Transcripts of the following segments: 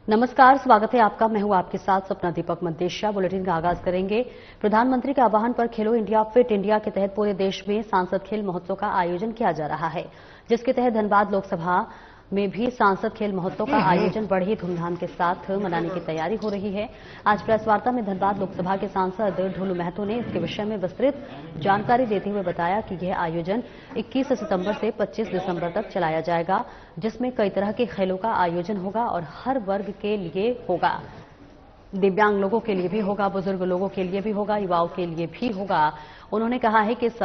नमस्कार, स्वागत है आपका। मैं हूं आपके साथ सपना दीपक मंदेशिया। बुलेटिन का आगाज करेंगे। प्रधानमंत्री के आह्वान पर खेलो इंडिया फिट इंडिया के तहत पूरे देश में सांसद खेल महोत्सव का आयोजन किया जा रहा है, जिसके तहत धनबाद लोकसभा में भी सांसद खेल महोत्सव का आयोजन बड़ी धूमधाम के साथ मनाने की तैयारी हो रही है। आज प्रेस वार्ता में धनबाद लोकसभा के सांसद ढोलू महतो ने इसके विषय में विस्तृत जानकारी देते हुए बताया कि यह आयोजन 21 सितंबर से 25 दिसंबर तक चलाया जाएगा, जिसमें कई तरह के खेलों का आयोजन होगा और हर वर्ग के लिए होगा। दिव्यांग लोगों के लिए भी होगा, बुजुर्ग लोगों के लिए भी होगा, युवाओं के लिए भी होगा। उन्होंने कहा है कि इस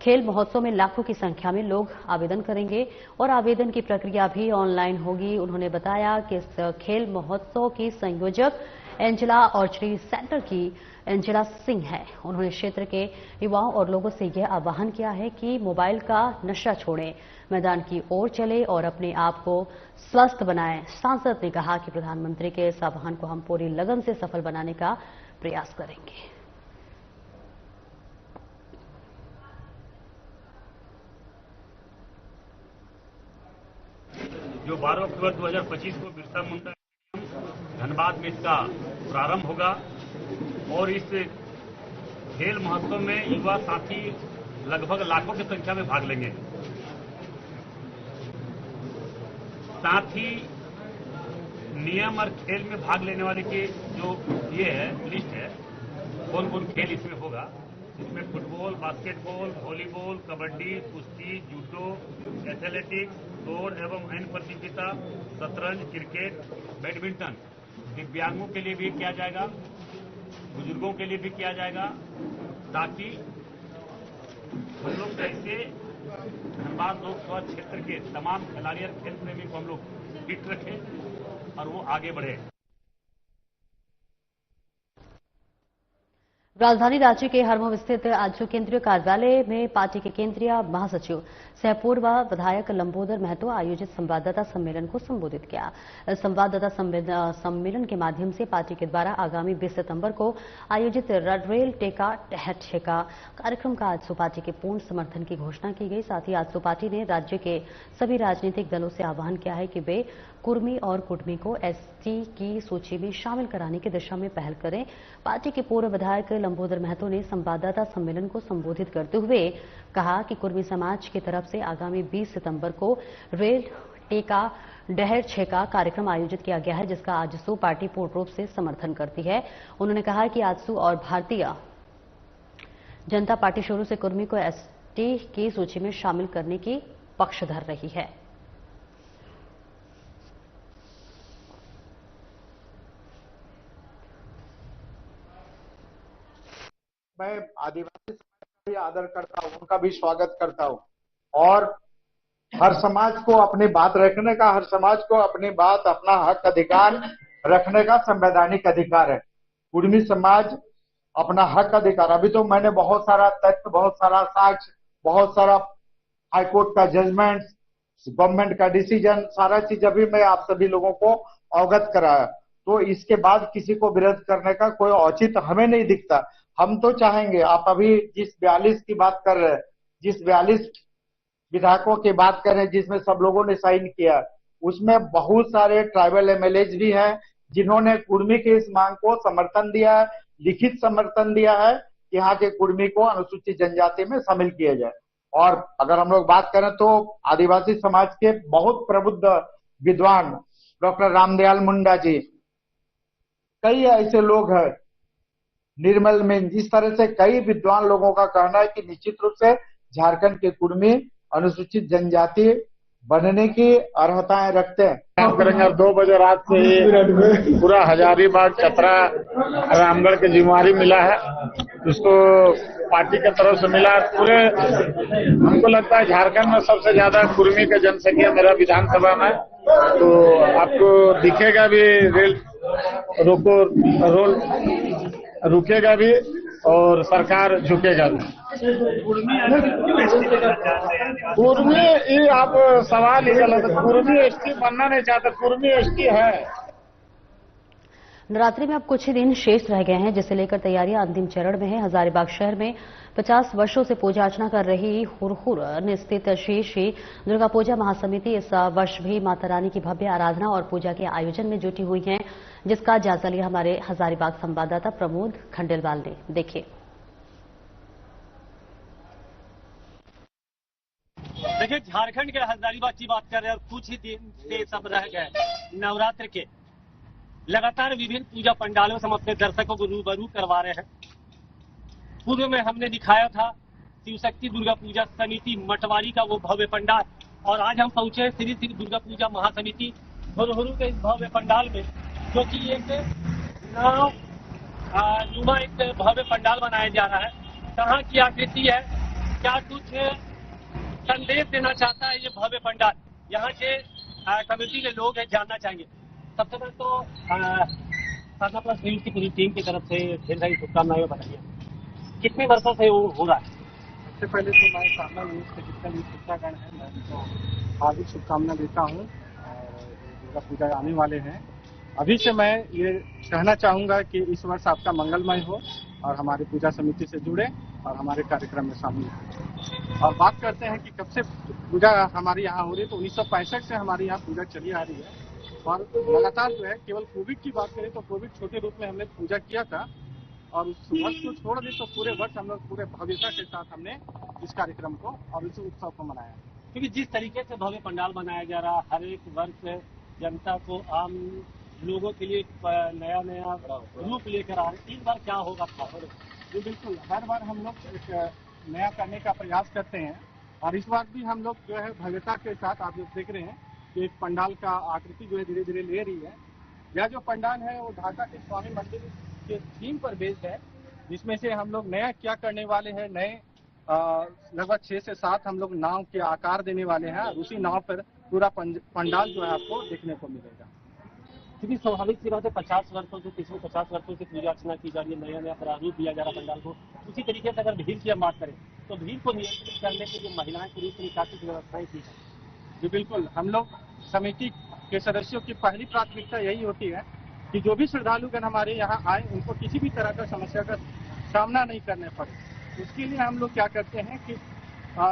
खेल महोत्सव में लाखों की संख्या में लोग आवेदन करेंगे और आवेदन की प्रक्रिया भी ऑनलाइन होगी। उन्होंने बताया कि इस खेल महोत्सव की संयोजक एंजेला ऑर्चरी सेंटर की एंजेला सिंह है। उन्होंने क्षेत्र के युवाओं और लोगों से यह आह्वान किया है कि मोबाइल का नशा छोड़ें, मैदान की ओर चले और अपने आप को स्वस्थ बनाएं। सांसद ने कहा कि प्रधानमंत्री के इस आह्वान को हम पूरी लगन से सफल बनाने का प्रयास करेंगे। जो 12 अक्टूबर 2025 को बिरसा मुंडा धनबाद में इसका प्रारंभ होगा और इस खेल महोत्सव में युवा साथी लगभग लाखों की संख्या में भाग लेंगे। साथ ही नियम और खेल में भाग लेने वाले के जो ये है लिस्ट है, कौन कौन खेल इसमें होगा। इसमें फुटबॉल, बास्केटबॉल, वॉलीबॉल, कबड्डी, कुश्ती, जूडो, एथलेटिक्स, दौड़ एवं अन्य प्रतियोगिता, शतरंज, क्रिकेट, बैडमिंटन। दिव्यांगों के लिए भी किया जाएगा, बुजुर्गों के लिए भी किया जाएगा, ताकि हम लोग कैसे धनबाद लोकसभा क्षेत्र के तमाम खिलाड़ी और खेल प्रेमी को हम लोग फिट रखें और वो आगे बढ़े। राजधानी रांची के हरमोह स्थित आजसू केंद्रीय कार्यालय में पार्टी के केंद्रीय महासचिव सह पूर्व विधायक लंबोदर महतो आयोजित संवाददाता सम्मेलन को संबोधित किया। संवाददाता सम्मेलन के माध्यम से पार्टी के द्वारा आगामी 20 सितंबर को आयोजित रेल टेका टहर ठेका कार्यक्रम का आजसू पार्टी के पूर्ण समर्थन की घोषणा की गई। साथ ही आजसू पार्टी ने राज्य के सभी राजनीतिक दलों से आह्वान किया है कि वे कुर्मी और कुटमी को एसटी की सूची में शामिल कराने की दिशा में पहल करें। पार्टी के पूर्व विधायक लंबोदर महतो ने संवाददाता सम्मेलन को संबोधित करते हुए कहा कि कुर्मी समाज की तरफ से आगामी 20 सितंबर को रेल टेका डहर छेका कार्यक्रम आयोजित किया गया है, जिसका आजसू पार्टी पूर्ण रूप से समर्थन करती है। उन्होंने कहा कि आजसू और भारतीय जनता पार्टी शुरू से कुर्मी को एसटी की सूची में शामिल करने की पक्षधर रही है। मैं आदिवासी समाज का भी आदर करता हूँ, उनका भी स्वागत करता हूँ और हर समाज को अपनी बात रखने का, हर समाज को अपनी बात, अपना हक अधिकार रखने का संवैधानिक अधिकार है। कुर्मी समाज अपना हक अधिकार, अभी तो मैंने बहुत सारा तथ्य, बहुत सारा साक्ष्य, बहुत सारा हाईकोर्ट का जजमेंट, गवर्नमेंट का डिसीजन, सारा चीज अभी मैं आप सभी लोगों को अवगत कराया। तो इसके बाद किसी को विरोध करने का कोई औचित्य हमें नहीं दिखता। हम तो चाहेंगे, आप अभी जिस 42 की बात कर रहे हैं, जिस 42 विधायकों की बात कर रहे हैं जिसमें सब लोगों ने साइन किया, उसमें बहुत सारे ट्राइबल एमएलएज भी हैं जिन्होंने कुर्मी की इस मांग को समर्थन दिया है, लिखित समर्थन दिया है कि यहाँ के कुर्मी को अनुसूचित जनजाति में शामिल किया जाए। और अगर हम लोग बात करें तो आदिवासी समाज के बहुत प्रबुद्ध विद्वान डॉक्टर रामदयाल मुंडा जी, कई ऐसे लोग हैं, निर्मल में, इस तरह से कई विद्वान लोगों का कहना है कि निश्चित रूप से झारखंड के कुर्मी अनुसूचित जनजाति बनने की अर्हताएं रखते हैं। काम करेंगे और 2 बजे रात से ही पूरा हजारीबाग, चतरा, रामगढ़ की जिम्मेवारी मिला है, उसको पार्टी की तरफ से मिला। पूरे हमको लगता है झारखंड में सबसे ज्यादा कुर्मी का जनसंख्या मेरा विधानसभा में, तो आपको दिखेगा भी रेल रुकेगा भी और सरकार झुकेगा भी। कुर्मी ये आप सवाल ही गलत है, कुर्मी एसटी बनना नहीं चाहता, कुर्मी एसटी है। नवरात्रि में अब कुछ ही दिन शेष रह गए हैं, जिसे लेकर तैयारियां अंतिम चरण में है। हजारीबाग शहर में 50 वर्षों से पूजा अर्चना कर रही हुरहुर स्थित श्री श्री दुर्गा पूजा महासमिति इस वर्ष भी माता रानी की भव्य आराधना और पूजा के आयोजन में जुटी हुई है, जिसका जायजा लिया हमारे हजारीबाग संवाददाता प्रमोद खंडेलवाल ने। देखिए। देखिए, झारखंड के हजारीबाग की बात कर रहे हैं और कुछ ही दिन से सब रह गए नवरात्र के। लगातार विभिन्न पूजा पंडालों से हम अपने दर्शकों को रूबरू करवा रहे हैं। पूर्व में हमने दिखाया था शिवशक्ति दुर्गा पूजा समिति मटवारी का वो भव्य पंडाल, और आज हम पहुंचे श्री श्री दुर्गा पूजा महासमिति हुरहुर के इस भव्य पंडाल में, जो कि एक नाव नुमा एक भव्य पंडाल बनाया जा रहा है। कहाँ की आकृति है, क्या कुछ संदेश देना चाहता है ये भव्य पंडाल, यहाँ के कमेटी के लोग हैं, जानना चाहेंगे। सबसे पहले तो साधा प्लस न्यूज की पूरी टीम की तरफ से ढेर सारी शुभकामनाएं बताइए। कितने वर्षों से वो हो रहा है? सबसे पहले तो मैं साधना न्यूज के जितना भी श्रोतागण है, मैं उनको हार्दिक शुभकामना देता हूँ। और दुर्गा पूजा आने वाले हैं, अभी से मैं ये कहना चाहूँगा कि इस वर्ष आपका मंगलमय हो और हमारी पूजा समिति से जुड़े और हमारे कार्यक्रम में शामिल हो। और बात करते हैं कि कब से पूजा हमारी यहाँ हो रही है, तो 1965 से हमारी यहाँ पूजा चली आ रही है और लगातार जो है, केवल कोविड की बात करें तो कोविड छोटे रूप में हमने पूजा किया था, और उस वर्ष को छोड़ दें तो पूरे वर्ष हम लोग पूरे भव्यता के साथ हमने इस कार्यक्रम को और इस उत्सव को मनाया। क्योंकि जिस तरीके से भव्य पंडाल बनाया जा रहा है, हर एक वर्ष जनता को, आम लोगों के लिए नया नया रूप लेकर आ रहे हैं। इस बार क्या होगा? जी बिल्कुल, हर बार हम लोग एक नया करने का प्रयास करते हैं, और इस बार भी हम लोग जो है भव्यता के साथ आप लोग देख रहे हैं कि एक पंडाल का आकृति जो है धीरे धीरे ले रही है। यह जो पंडाल है वो ढाका के स्वामी मंदिर के थीम पर बेस्ड है, जिसमें से हम लोग नया क्या करने वाले हैं, नए लगभग 6 से 7 हम लोग नाव के आकार देने वाले हैं, और उसी नाव पर पूरा पंडाल जो है आपको देखने को मिलेगा। क्योंकि स्वाभाविक सी बात है, 50 वर्षों से, पिछले 50 वर्षों से पूजा अर्चना की जा रही है, नया नया प्रारूप दिया जा रहा है पंडाल को। उसी तरीके से अगर भीड़ की हम बात करें तो भीड़ को नियंत्रित करने के लिए महिलाएं पूरी तरीके की व्यवस्थाएं की है। जी बिल्कुल, हम लोग समिति के सदस्यों की पहली प्राथमिकता यही होती है कि जो भी श्रद्धालुगण हमारे यहाँ आए, उनको किसी भी तरह का समस्या का सामना नहीं करने पड़े। उसके लिए हम लोग क्या करते हैं कि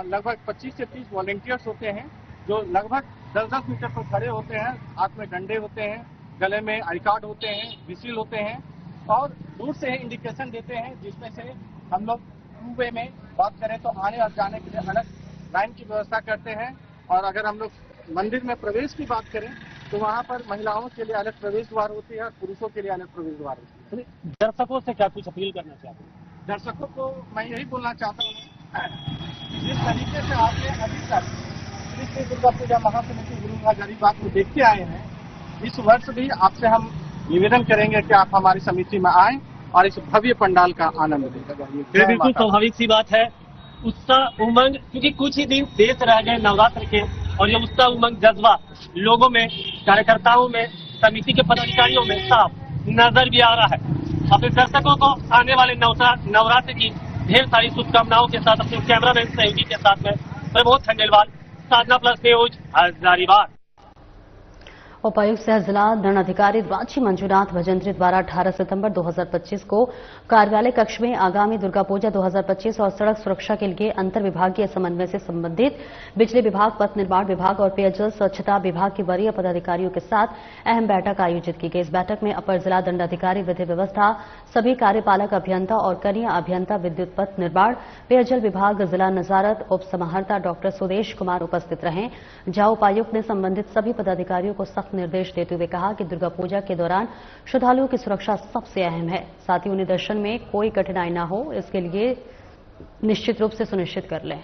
लगभग 25 से 30 वॉलंटियर्स होते हैं, जो लगभग 10-10 मीटर पर खड़े होते हैं, हाथ में डंडे होते हैं, गले में आई कार्ड होते हैं, विसिल होते हैं, और दूर से इंडिकेशन देते हैं, जिसमें से हम लोग 2 वे में बात करें तो आने और जाने के लिए अलग लाइन की व्यवस्था करते हैं। और अगर हम लोग मंदिर में प्रवेश की बात करें तो वहाँ पर महिलाओं के लिए अलग प्रवेश द्वार होती है और पुरुषों के लिए अलग प्रवेश द्वार होती है। दर्शकों से क्या कुछ अपील करना चाहते हैं? दर्शकों को मैं यही बोलना चाहता हूँ, जिस तरीके से आपने अभी तक श्री श्री दुर्गा पूजा महासमिति गुरु हजारीबाग को देखते आए हैं, इस वर्ष भी आपसे हम निवेदन करेंगे कि आप हमारी समिति में आएं और इस भव्य पंडाल का आनंद लें। बिल्कुल स्वाभाविक सी बात है, उत्साह उमंग, क्योंकि कुछ ही दिन शेष रह गए नवरात्र के, और ये उत्साह उमंग जज्बा लोगों में, कार्यकर्ताओं में, समिति के पदाधिकारियों में साफ नजर भी आ रहा है। अपने दर्शकों को आने वाले नवरात्र की ढेर सारी शुभकामनाओं के साथ अपने कैमरामैन सहयोगी के साथ में प्रमोद खंडेलवाल, साधना प्लस न्यूज, हजारीबाग। उपायुक्त सह जिला दंडाधिकारी रांची मंजूनाथ भजंत्री द्वारा 18 सितंबर 2025 को कार्यालय कक्ष में आगामी दुर्गा पूजा 2025 और सड़क सुरक्षा के लिए अंतर विभागीय समन्वय से संबंधित बिजली विभाग, पथ निर्माण विभाग और पेयजल स्वच्छता विभाग के वरीय पदाधिकारियों के साथ अहम बैठक आयोजित की गई। इस बैठक में अपर जिला दंडाधिकारी विधि व्यवस्था, सभी कार्यपालक अभियंता और कनीय अभियंता विद्युत पथ निर्माण, पेयजल विभाग, जिला नजारत उप समाहर्ता डॉक्टर सुदेश कुमार उपस्थित रहे, जहां उपायुक्त ने संबंधित सभी पदाधिकारियों को सख्त निर्देश देते हुए कहा कि दुर्गा पूजा के दौरान श्रद्धालुओं की सुरक्षा सबसे अहम है, साथ ही उन्हें दर्शन में कोई कठिनाई न हो, इसके लिए निश्चित रूप से सुनिश्चित कर लें।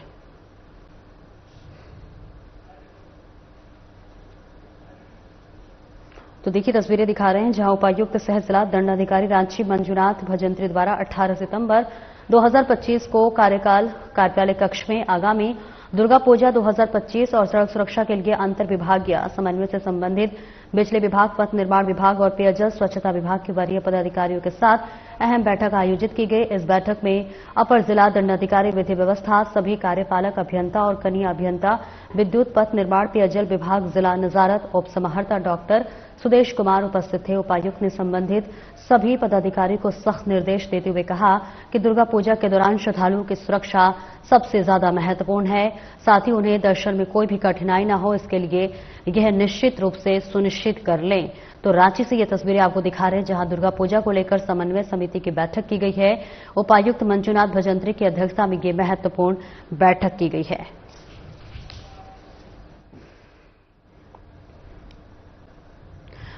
तो देखिए तस्वीरें दिखा रहे हैं, जहां उपायुक्त सह जिला दंडाधिकारी रांची मंजूनाथ भजंत्री द्वारा 18 सितंबर 2025 को कार्यालय कक्ष में आगामी दुर्गा पूजा 2025 और सड़क सुरक्षा के लिए अंतर विभागीय समन्वय से संबंधित बिजली विभाग, पथ निर्माण विभाग और पेयजल स्वच्छता विभाग के वरीय पदाधिकारियों के साथ अहम बैठक आयोजित की गई। इस बैठक में अपर जिला दंडाधिकारी विधि व्यवस्था, सभी कार्यपालक अभियंता और कनीय अभियंता विद्युत, पथ निर्माण, पेयजल विभाग, जिला नजारत उप समाहर्ता डॉक्टर सुदेश कुमार उपस्थित थे। उपायुक्त ने संबंधित सभी पदाधिकारी को सख्त निर्देश देते हुए कहा कि दुर्गा पूजा के दौरान श्रद्धालुओं की सुरक्षा सबसे ज्यादा महत्वपूर्ण है। साथ ही उन्हें दर्शन में कोई भी कठिनाई न हो, इसके लिए यह निश्चित रूप से सुनिश्चित कर लें। तो रांची से ये तस्वीरें आपको दिखा रहे हैं, जहां दुर्गा पूजा को लेकर समन्वय समिति की बैठक की गई है। उपायुक्त मंजुनाथ भजंत्री की अध्यक्षता में ये महत्वपूर्ण बैठक की गई है।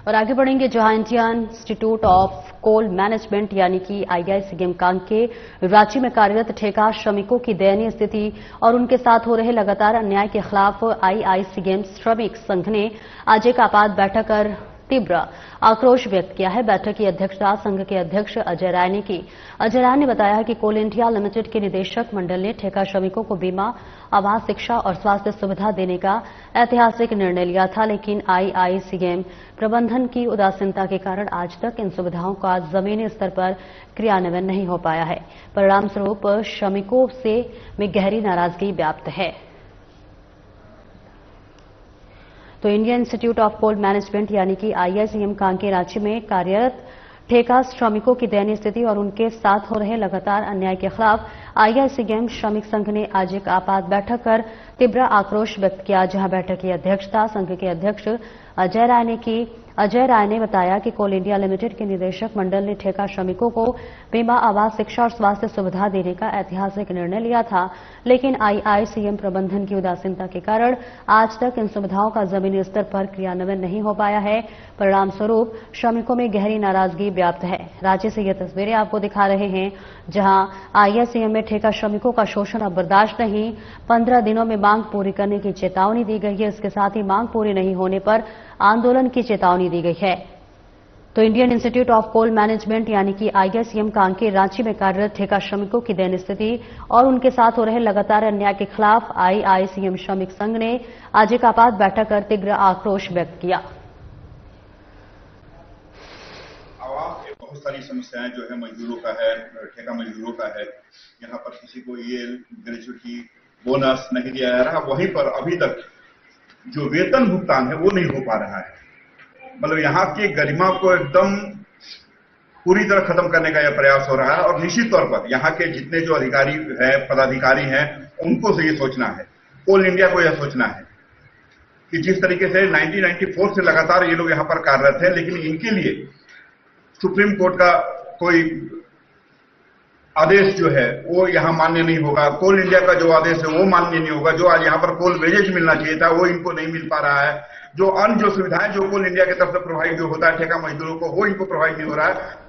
और आगे बढ़ेंगे, जहां Indian Institute of Coal Management यानी कि IICM कांके रांची में कार्यरत ठेका श्रमिकों की दयनीय स्थिति और उनके साथ हो रहे लगातार अन्याय के खिलाफ IICM श्रमिक संघ ने आज एक आपात बैठक कर तीव्र आक्रोश व्यक्त किया है। बैठक की अध्यक्षता संघ के अध्यक्ष अजय राय ने की। अजय राय ने बताया कि कोल इंडिया लिमिटेड के निदेशक मंडल ने ठेका श्रमिकों को बीमा, आवास, शिक्षा और स्वास्थ्य सुविधा देने का ऐतिहासिक निर्णय लिया था, लेकिन IICM प्रबंधन की उदासीनता के कारण आज तक इन सुविधाओं का जमीनी स्तर पर क्रियान्वयन नहीं हो पाया है। परिणाम स्वरूप श्रमिकों में गहरी नाराजगी व्याप्त है। तो Indian Institute of Coal Management यानी कि IICM कांके रांची में कार्यरत ठेका श्रमिकों की दयनीय स्थिति और उनके साथ हो रहे लगातार अन्याय के खिलाफ IICM श्रमिक संघ ने आज एक आपात बैठक कर तीव्र आक्रोश व्यक्त किया, जहां बैठक की अध्यक्षता संघ के अध्यक्ष अजय राय ने की। अजय राय ने बताया कि कोल इंडिया लिमिटेड के निदेशक मंडल ने ठेका श्रमिकों को बीमा, आवास, शिक्षा और स्वास्थ्य सुविधा देने का ऐतिहासिक निर्णय लिया था, लेकिन IICM प्रबंधन की उदासीनता के कारण आज तक इन सुविधाओं का जमीनी स्तर पर क्रियान्वयन नहीं हो पाया है। परिणाम स्वरूप श्रमिकों में गहरी नाराजगी व्याप्त है। राज्य से ये तस्वीरें आपको दिखा रहे हैं, जहां IICM में ठेका श्रमिकों का शोषण अब बर्दाश्त नहीं। 15 दिनों में मांग पूरी करने की चेतावनी दी गई है। इसके साथ ही मांग पूरी नहीं होने पर आंदोलन की चेतावनी दी गई है। तो Indian Institute of Coal Management यानी कि IICM कांके रांची में कार्यरत ठेका श्रमिकों की दयनीय स्थिति और उनके साथ हो रहे लगातार अन्याय के खिलाफ IICM श्रमिक संघ ने आज एक आपात बैठक कर तीव्र आक्रोश व्यक्त किया। बहुत सारी समस्याएं जो है मजदूरों का है, ठेका मजदूरों का है। यहाँ पर किसी को ये ग्रेजुएटी बोनस नहीं दिया जा रहा। वहीं पर अभी तक जो वेतन भुगतान है वो नहीं हो पा रहा है। मतलब यहाँ की गरिमा को एकदम पूरी तरह खत्म करने का यह प्रयास हो रहा है। और निश्चित तौर पर यहाँ के जितने जो अधिकारी है, पदाधिकारी हैं, उनको से ये सोचना है, कोल इंडिया को यह सोचना है कि जिस तरीके से 1994 से लगातार ये लोग यहाँ पर कार्यरत हैं, लेकिन इनके लिए सुप्रीम कोर्ट का कोई आदेश जो है वो यहाँ मान्य नहीं होगा। कोल इंडिया का जो आदेश है वो मान्य नहीं होगा। जो आज यहाँ पर कोल वेजेज मिलना चाहिए था वो इनको नहीं मिल पा रहा है। जो अन्य जो सुविधाएं जो कोल इंडिया की तरफ से प्रोवाइड जो होता है ठेका मजदूरों को, वो इनको प्रोवाइड नहीं हो रहा है।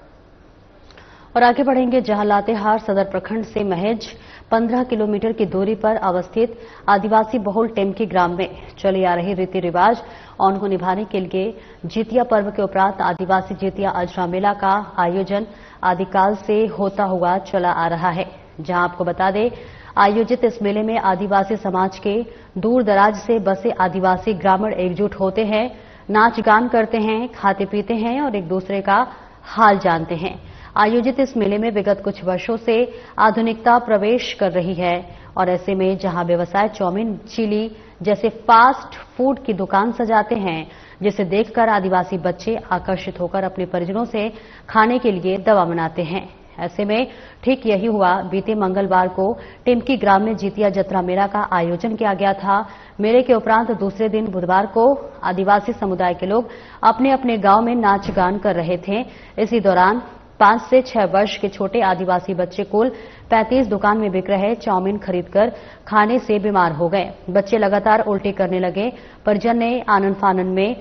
और आगे बढ़ेंगे, जहां लातेहार सदर प्रखंड से महज 15 किलोमीटर की दूरी पर अवस्थित आदिवासी बहुल टेमकी ग्राम में चली आ रही रीति रिवाज और को निभाने के लिए जितिया पर्व के उपरांत आदिवासी जितिया अजरा मेला का आयोजन आदिकाल से होता हुआ चला आ रहा है। जहां आपको बता दें, आयोजित इस मेले में आदिवासी समाज के दूर दराज से बसे आदिवासी ग्रामीण एकजुट होते हैं, नाच गान करते हैं, खाते पीते हैं और एक दूसरे का हाल जानते हैं। आयोजित इस मेले में विगत कुछ वर्षों से आधुनिकता प्रवेश कर रही है और ऐसे में जहां व्यवसाय चौमिन, चिली जैसे फास्ट फूड की दुकान सजाते हैं, जिसे देखकर आदिवासी बच्चे आकर्षित होकर अपने परिजनों से खाने के लिए दवा बनाते हैं। ऐसे में ठीक यही हुआ। बीते मंगलवार को टिमकी ग्राम में जितिया जत्रा मेला का आयोजन किया गया था। मेले के उपरांत दूसरे दिन बुधवार को आदिवासी समुदाय के लोग अपने अपने गांव में नाच गान कर रहे थे। इसी दौरान 5 से 6 वर्ष के छोटे आदिवासी बच्चे कुल 35 दुकान में बिक रहे चाउमीन खरीदकर खाने से बीमार हो गए। बच्चे लगातार उल्टी करने लगे। परिजन ने आनन फानन में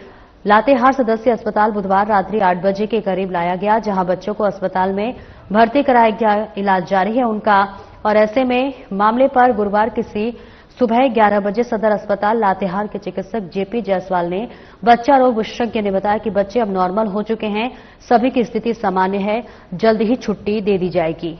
लातेहार सदस्य अस्पताल बुधवार रात्रि 8 बजे के करीब लाया गया, जहां बच्चों को अस्पताल में भर्ती कराया गया। इलाज जारी है उनका। और ऐसे में मामले पर गुरुवार किसी सुबह 11 बजे सदर अस्पताल लातेहार के चिकित्सक जेपी जायसवाल ने बच्चा रोग विशेषज्ञ ने बताया कि बच्चे अब नॉर्मल हो चुके हैं, सभी की स्थिति सामान्य है, जल्द ही छुट्टी दे दी जाएगी।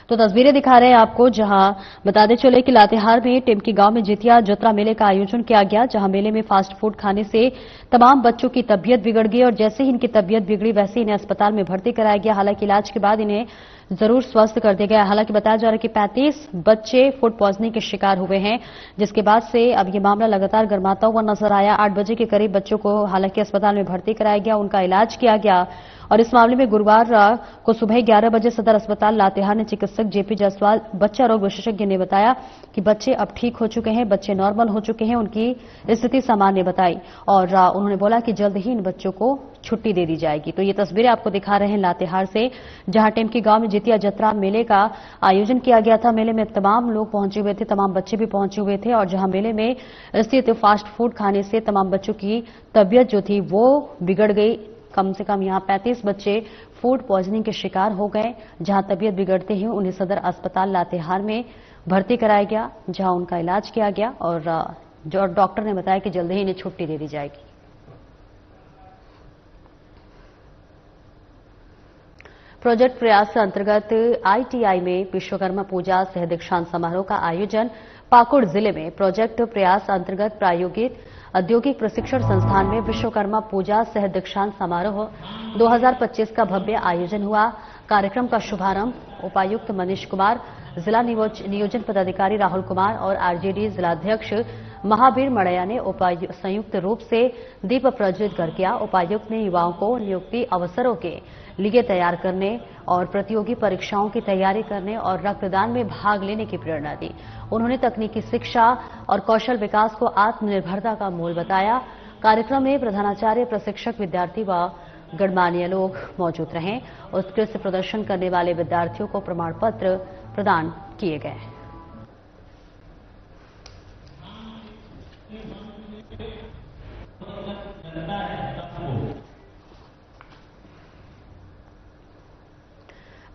तो तस्वीरें दिखा रहे हैं आपको, जहां बताते चले कि लातेहार में टिमकी गांव में जितिया जत्रा मेले का आयोजन किया गया, जहां मेले में फास्ट फूड खाने से तमाम बच्चों की तबीयत बिगड़ गई और जैसे ही इनकी तबीयत बिगड़ी वैसे ही इन्हें अस्पताल में भर्ती कराया गया। हालांकि इलाज के बाद इन्हें जरूर स्वस्थ कर दिया गया। हालांकि बताया जा रहा है कि 35 बच्चे फूड पॉइजनिंग के शिकार हुए हैं, जिसके बाद से अब ये मामला लगातार गर्माता हुआ नजर आया। 8 बजे के करीब बच्चों को हालांकि अस्पताल में भर्ती कराया गया, उनका इलाज किया गया और इस मामले में गुरुवार को सुबह 11 बजे सदर अस्पताल लातेहार में चिकित्सक जेपी जायसवाल बच्चा रोग विशेषज्ञ ने बताया कि बच्चे अब ठीक हो चुके हैं, बच्चे नॉर्मल हो चुके हैं, उनकी स्थिति सामान्य बताई और उन्होंने बोला कि जल्द ही इन बच्चों को छुट्टी दे दी जाएगी। तो ये तस्वीरें आपको दिखा रहे हैं लातेहार से, जहां टेमकी गांव में जितिया जतरा मेले का आयोजन किया गया था। मेले में तमाम लोग पहुंचे हुए थे, तमाम बच्चे भी पहुंचे हुए थे और जहां मेले में स्थित फास्ट फूड खाने से तमाम बच्चों की तबीयत जो थी वो बिगड़ गई। कम से कम यहां 35 बच्चे फूड पॉइजनिंग के शिकार हो गए, जहां तबीयत बिगड़ते ही उन्हें सदर अस्पताल लातेहार में भर्ती कराया गया, जहां उनका इलाज किया गया और जो डॉक्टर ने बताया कि जल्द ही इन्हें छुट्टी दे दी जाएगी। प्रोजेक्ट प्रयास के अंतर्गत आईटीआई में विश्वकर्मा पूजा सह दीक्षांत समारोह का आयोजन पाकुड़ जिले में प्रोजेक्ट प्रयास अंतर्गत प्रायोगित औद्योगिक प्रशिक्षण संस्थान में विश्वकर्मा पूजा सह दीक्षांत समारोह 2025 का भव्य आयोजन हुआ। कार्यक्रम का शुभारंभ उपायुक्त मनीष कुमार, जिला नियोजन पदाधिकारी राहुल कुमार और आरजेडी जिलाध्यक्ष महावीर मड़ैया ने संयुक्त रूप से दीप प्रज्वलित कर किया। उपायुक्त ने युवाओं को नियुक्ति अवसरों के लिए तैयार करने और प्रतियोगी परीक्षाओं की तैयारी करने और रक्तदान में भाग लेने की प्रेरणा दी। उन्होंने तकनीकी शिक्षा और कौशल विकास को आत्मनिर्भरता का मूल बताया। कार्यक्रम में प्रधानाचार्य, प्रशिक्षक, विद्यार्थी व गणमान्य लोग मौजूद रहे। उत्कृष्ट प्रदर्शन करने वाले विद्यार्थियों को प्रमाण पत्र प्रदान किए गए।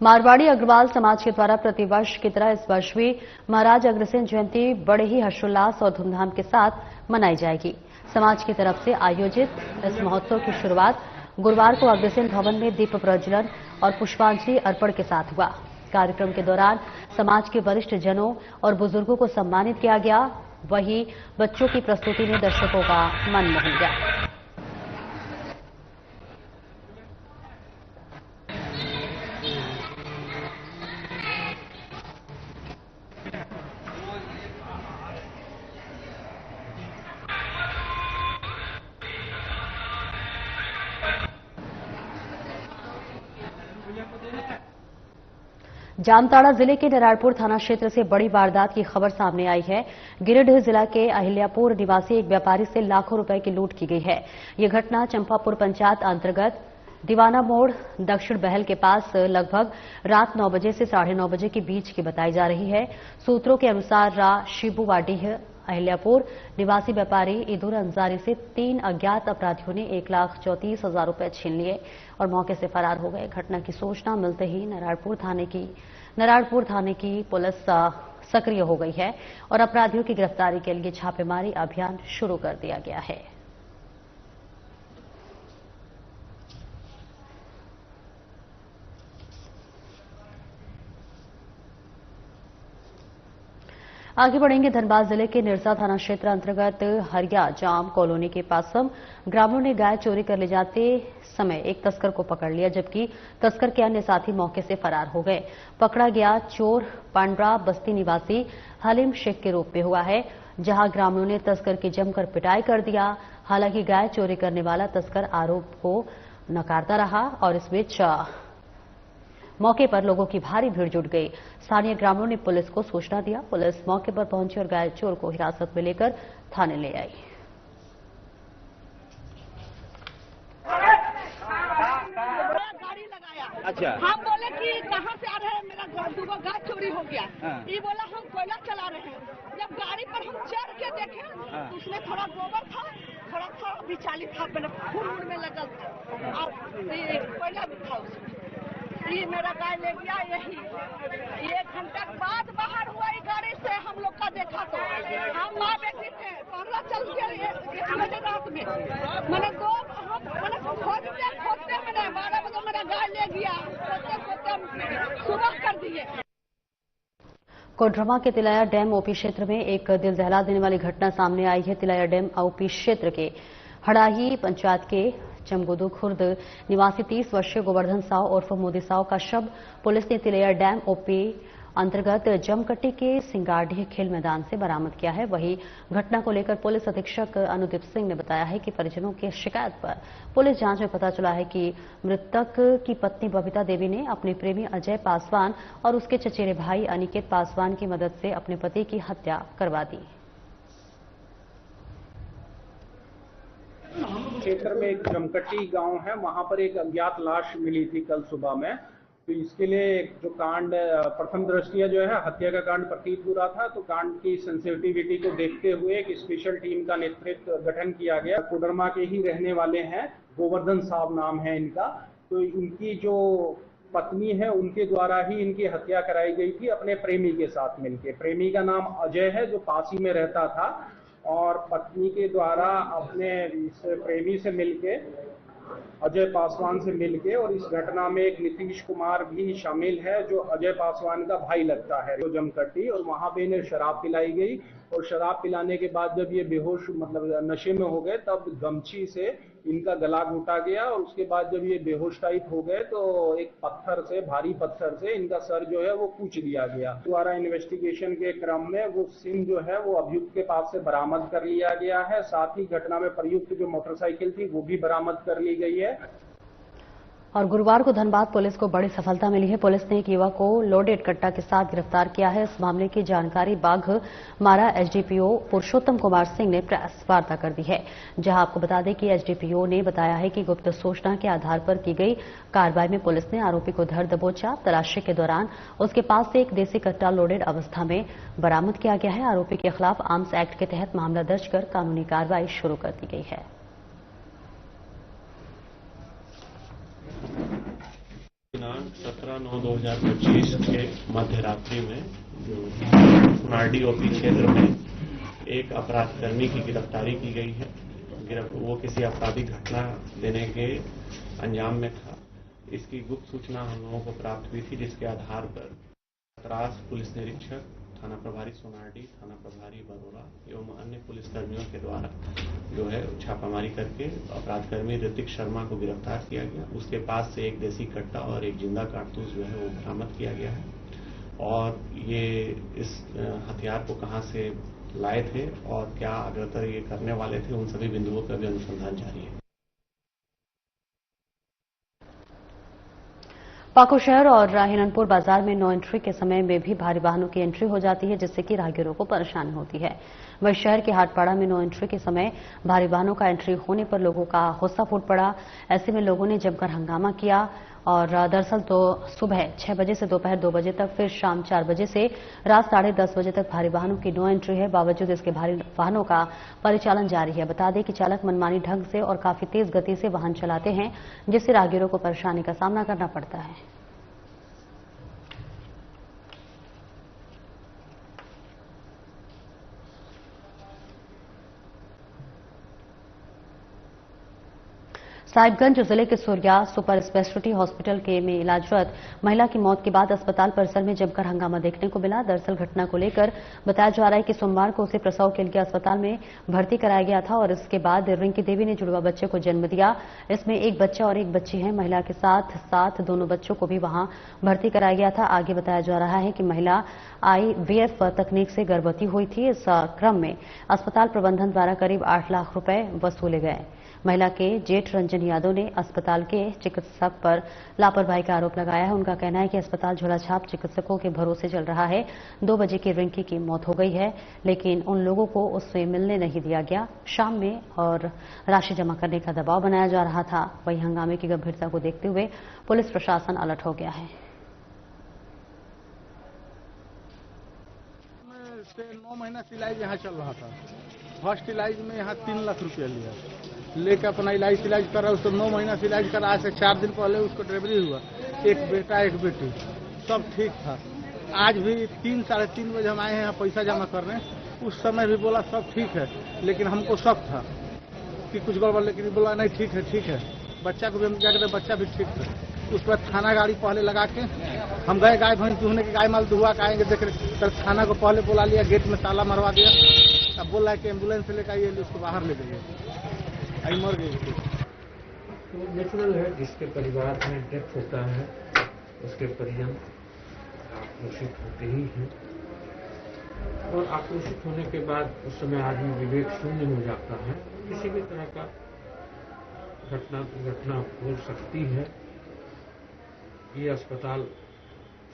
मारवाड़ी अग्रवाल समाज के द्वारा प्रतिवर्ष की तरह इस वर्ष भी महाराज अग्रसेन जयंती बड़े ही हर्षोल्लास और धूमधाम के साथ मनाई जाएगी। समाज की तरफ से आयोजित इस महोत्सव की शुरुआत गुरुवार को अग्रसेन भवन में दीप प्रज्वलन और पुष्पांजलि अर्पण के साथ हुआ। कार्यक्रम के दौरान समाज के वरिष्ठ जनों और बुजुर्गों को सम्मानित किया गया। वहीं बच्चों की प्रस्तुति ने दर्शकों का मन मोह लिया। जामताड़ा जिले के नरायणपुर थाना क्षेत्र से बड़ी वारदात की खबर सामने आई है। गिरिडीह जिला के अहिल्यापुर निवासी एक व्यापारी से लाखों रुपए की लूट की गई है। यह घटना चंपापुर पंचायत अंतर्गत दीवाना मोड़ दक्षिण बहल के पास लगभग रात 9 बजे से 9:30 बजे के बीच की बताई जा रही है। सूत्रों के अनुसार शिबुवाडीह अहिल्यापुर निवासी व्यापारी ईदुर अंसारी से 3 अज्ञात अपराधियों ने 1,34,000 रुपए छीन लिए और मौके से फरार हो गए। घटना की सूचना मिलते ही नरायणपुर थाने की पुलिस सक्रिय हो गई है और अपराधियों की गिरफ्तारी के लिए छापेमारी अभियान शुरू कर दिया गया है। आगे बढ़ेंगे। धनबाद जिले के निरसा थाना क्षेत्र अंतर्गत हरिया जाम कॉलोनी के पास ग्रामीणों ने गाय चोरी कर ले जाते समय एक तस्कर को पकड़ लिया, जबकि तस्कर के अन्य साथी मौके से फरार हो गए। पकड़ा गया चोर पांड्रा बस्ती निवासी हलीम शेख के रूप में हुआ है, जहां ग्रामीणों ने तस्कर की जमकर पिटाई कर दिया। हालांकि गाय चोरी करने वाला तस्कर आरोप को नकारता रहा और इस बीच मौके पर लोगों की भारी भीड़ जुट गई। स्थानीय ग्रामीणों ने पुलिस को सूचना दिया। पुलिस मौके पर पहुंची और गाय चोर को हिरासत में लेकर थाने ले आई। अच्छा, हम बोले कि कहाँ से आ रहे हैं, मेरा 2 गाय चोरी हो गया। ये बोला हम कोयला चला रहे हैं। जब गाड़ी पर हम चढ़ के देखे तो उसमें थोड़ा गोबर था, थोड़ा बिचाली था, फूल में लगा था और कोयला भी था उसमें। ये मेरा गाय ले गया। यही 1 घंटे बाद बाहर हुआ ये गाड़ी से हम लोग का देखा तो हम माँ बेटी थे। पहला चल गया 1 बजे रात में। मैंने खोजते मैंने 12 बजे मेरा गाय ले गया। खोजते सुबह कर दिए। कोडरमा के तिलाया डैम ओपी क्षेत्र में एक दिल दहला देने वाली घटना सामने आई है। तिलाया डैम ओपी क्षेत्र के हड़ाही पंचायत के चमगोदू खुर्द निवासी 30 वर्षीय गोवर्धन साव उर्फ मोदी साव का शव पुलिस ने तिलैया डैम ओपी अंतर्गत जमकट्टी के सिंगारडीह खेल मैदान से बरामद किया है। वहीं घटना को लेकर पुलिस अधीक्षक अनुदीप सिंह ने बताया है कि परिजनों की शिकायत पर पुलिस जांच में पता चला है कि मृतक की पत्नी बबीता देवी ने अपने प्रेमी अजय पासवान और उसके चचेरे भाई अनिकेत पासवान की मदद से अपने पति की हत्या करवा दी। क्षेत्र में एक जमकट्टी गांव है, वहां पर एक अज्ञात लाश मिली थी कल सुबह में। तो इसके लिए जो कांड प्रथम दृष्टया जो है हत्या का कांड प्रतीत हो रहा था, तो कांड की सेंसिटिविटी को देखते हुए एक स्पेशल टीम का नेतृत्व गठन किया गया। कोडरमा के ही रहने वाले हैं, गोवर्धन साहब नाम है इनका। तो इनकी जो पत्नी है उनके द्वारा ही इनकी हत्या कराई गई थी अपने प्रेमी के साथ मिलके। प्रेमी का नाम अजय है जो पास ही में रहता था, और पत्नी के द्वारा अपने इस प्रेमी से मिलके अजय पासवान से मिलके, और इस घटना में एक नीतीश कुमार भी शामिल है जो अजय पासवान का भाई लगता है, जो जमकट्टी, और वहां पे इन्हें शराब पिलाई गई। और शराब पिलाने के बाद जब ये बेहोश मतलब नशे में हो गए तब गमछी से इनका गला घोटा गया, और उसके बाद जब ये बेहोश टाइप हो गए तो एक पत्थर से, भारी पत्थर से इनका सर जो है वो कूच दिया गया। द्वारा इन्वेस्टिगेशन के क्रम में वो सिम जो है वो अभियुक्त के पास से बरामद कर लिया गया है। साथ ही घटना में प्रयुक्त जो मोटरसाइकिल थी वो भी बरामद कर ली गई है। और गुरुवार को धनबाद पुलिस को बड़ी सफलता मिली है। पुलिस ने एक युवक को लोडेड कट्टा के साथ गिरफ्तार किया है। इस मामले की जानकारी बाघ मारा एसडीपीओ पुरुषोत्तम कुमार सिंह ने प्रेस वार्ता कर दी है, जहां आपको बता दें कि एसडीपीओ ने बताया है कि गुप्त सूचना के आधार पर की गई कार्रवाई में पुलिस ने आरोपी को धर दबोचा। तलाशी के दौरान उसके पास से एक देसी कट्टा लोडेड अवस्था में बरामद किया गया है। आरोपी के खिलाफ आर्म्स एक्ट के तहत मामला दर्ज कर कानूनी कार्रवाई शुरू कर दी गई है। 17/9/2025 के मध्य रात्रि में सुनारडी ओपी क्षेत्र में एक अपराधकर्मी की गिरफ्तारी की गई है। वो किसी आपराधिक घटना देने के अंजाम में था। इसकी गुप्त सूचना हम लोगों को प्राप्त हुई थी, जिसके आधार पर तरास पुलिस निरीक्षक, थाना प्रभारी सोनारडी, थाना प्रभारी बरोरा एवं अन्य पुलिसकर्मियों के द्वारा जो है छापामारी करके अपराधकर्मी ऋतिक शर्मा को गिरफ्तार किया गया। उसके पास से एक देसी कट्टा और एक जिंदा कारतूस जो है वो बरामद किया गया है। और ये इस हथियार को कहां से लाए थे और क्या अग्रतर ये करने वाले थे, उन सभी बिंदुओं का भी अनुसंधान जारी है। पाकुड़ शहर और हिरनपुर बाजार में नो एंट्री के समय में भी भारी वाहनों की एंट्री हो जाती है, जिससे कि राहगीरों को परेशानी होती है। वहीं शहर के हाटपाड़ा में नो एंट्री के समय भारी वाहनों का एंट्री होने पर लोगों का गुस्सा फूट पड़ा। ऐसे में लोगों ने जमकर हंगामा किया और दरअसल तो सुबह 6 बजे से दोपहर 2 बजे तक, फिर शाम 4 बजे से रात 10:30 बजे तक भारी वाहनों की नो एंट्री है। बावजूद इसके भारी वाहनों का परिचालन जारी है। बता दें कि चालक मनमानी ढंग से और काफी तेज गति से वाहन चलाते हैं, जिससे राहगीरों को परेशानी का सामना करना पड़ता है। साहिबगंज जिले के सूर्या सुपर स्पेशलिटी हॉस्पिटल के में इलाजरत महिला की मौत के बाद अस्पताल परिसर में जमकर हंगामा देखने को मिला। दरअसल घटना को लेकर बताया जा रहा है कि सोमवार को उसे प्रसव के लिए अस्पताल में भर्ती कराया गया था और इसके बाद रिंकी देवी ने जुड़वा बच्चे को जन्म दिया। इसमें एक बच्चा और एक बच्ची है। महिला के साथ साथ दोनों बच्चों को भी वहां भर्ती कराया गया था। आगे बताया जा रहा है कि महिला IVF तकनीक से गर्भवती हुई थी। इस क्रम में अस्पताल प्रबंधन द्वारा करीब 8 लाख रुपए वसूले गए। महिला के जेठ रंजन यादव ने अस्पताल के चिकित्सक पर लापरवाही का आरोप लगाया है। उनका कहना है कि अस्पताल झोलाछाप चिकित्सकों के भरोसे चल रहा है। 2 बजे की रिंकी की मौत हो गई है, लेकिन उन लोगों को उससे मिलने नहीं दिया गया। शाम में और राशि जमा करने का दबाव बनाया जा रहा था। वहीं हंगामे की गंभीरता को देखते हुए पुलिस प्रशासन अलर्ट हो गया है। 9 महीना इलाज यहाँ चल रहा था। फर्स्ट इलाज में यहाँ 3 लाख रुपया लिया, लेकर अपना इलाज कर रहा। उसको 9 महीना से इलाज करा। आज से 4 दिन पहले उसको डिलीवरी हुआ। एक बेटा एक बेटी, सब ठीक था। आज भी 3 साढ़े 3 बजे हम आए हैं यहाँ पैसा जमा करने। उस समय भी बोला सब ठीक है, लेकिन हमको शक था कि कुछ गड़बड़, लेकिन बोला नहीं ठीक है ठीक है। बच्चा को भी हम क्या कहते, बच्चा भी ठीक था। उस पर थाना गाड़ी पहले लगा के हम गए गाय भैंस दुहने के, गाय माल दुआ के आएंगे देख रहे, तब थाना को पहले बुला लिया, गेट में ताला मरवा दिया। अब बोल रहा है कि एम्बुलेंस से लेकर आइए, उसको बाहर ले गए, आई मर गई। तो नेचुरल है, जिसके परिवार में डेथ होता है उसके परिजन आक्रोशित होते ही हैं, और आक्रोशित होने के बाद उस समय आदमी विवेक शून्य हो जाता है। किसी भी तरह का घटना हो सकती है। ये अस्पताल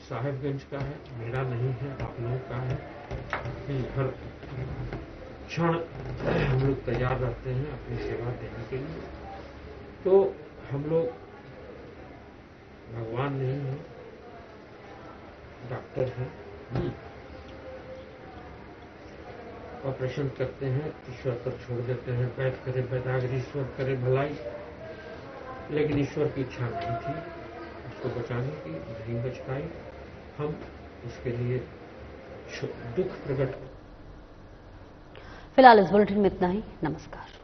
साहेबगंज का है, मेरा नहीं है, आप लोगों का है। हर क्षण हम लोग तैयार रहते हैं अपनी सेवा देने के लिए। तो हम लोग भगवान नहीं हैं, डॉक्टर हैं। ऑपरेशन करते हैं, ईश्वर पर छोड़ देते हैं। बैठ करे बैदागरी, ईश्वर करे भलाई। लेकिन ईश्वर की इच्छा नहीं थी उसको बचाने की, नहीं बच पाई। हम उसके लिए दुख प्रकट। फिलहाल इस बुलेटिन में इतना ही। नमस्कार।